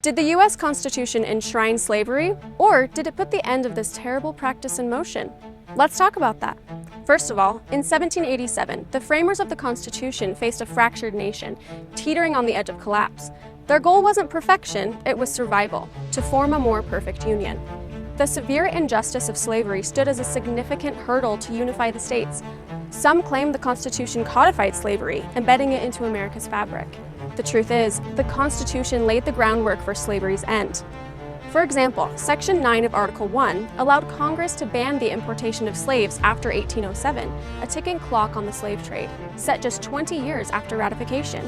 Did the U.S. Constitution enshrine slavery, or did it put the end of this terrible practice in motion? Let's talk about that. First of all, in 1787, the framers of the Constitution faced a fractured nation, teetering on the edge of collapse. Their goal wasn't perfection, it was survival, to form a more perfect union. The severe injustice of slavery stood as a significant hurdle to unify the states. Some claim the Constitution codified slavery, embedding it into America's fabric. The truth is, the Constitution laid the groundwork for slavery's end. For example, Section 9 of Article 1 allowed Congress to ban the importation of slaves after 1807, a ticking clock on the slave trade, set just 20 years after ratification.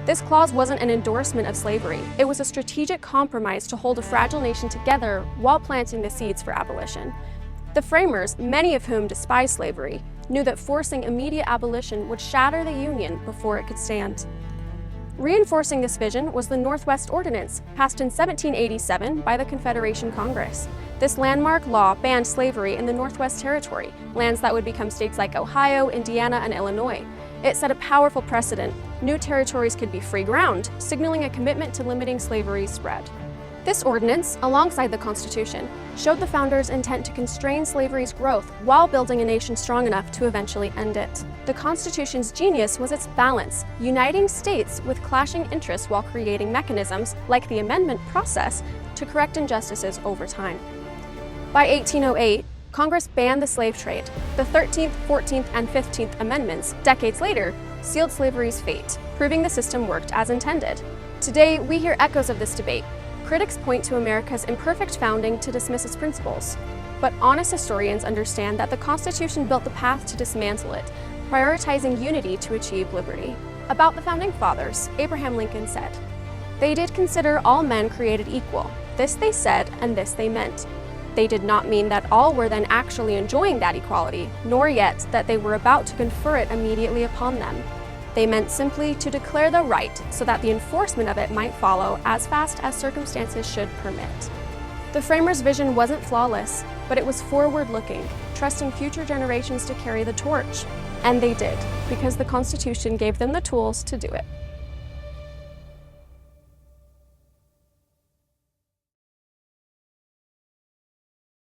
This clause wasn't an endorsement of slavery, it was a strategic compromise to hold a fragile nation together while planting the seeds for abolition. The framers, many of whom despised slavery, knew that forcing immediate abolition would shatter the Union before it could stand. Reinforcing this vision was the Northwest Ordinance, passed in 1787 by the Confederation Congress. This landmark law banned slavery in the Northwest Territory, lands that would become states like Ohio, Indiana, and Illinois. It set a powerful precedent. New territories could be free ground, signaling a commitment to limiting slavery's spread. This ordinance, alongside the Constitution, showed the founders' intent to constrain slavery's growth while building a nation strong enough to eventually end it. The Constitution's genius was its balance, uniting states with clashing interests while creating mechanisms, like the amendment process, to correct injustices over time. By 1808, Congress banned the slave trade. The 13th, 14th, and 15th Amendments, decades later, sealed slavery's fate, proving the system worked as intended. Today, we hear echoes of this debate. Critics point to America's imperfect founding to dismiss its principles. But honest historians understand that the Constitution built the path to dismantle it, prioritizing unity to achieve liberty. About the Founding Fathers, Abraham Lincoln said, "They did consider all men created equal. This they said, and this they meant. They did not mean that all were then actually enjoying that equality, nor yet that they were about to confer it immediately upon them. They meant simply to declare the right so that the enforcement of it might follow as fast as circumstances should permit." The framers' vision wasn't flawless, but it was forward-looking, trusting future generations to carry the torch. And they did, because the Constitution gave them the tools to do it.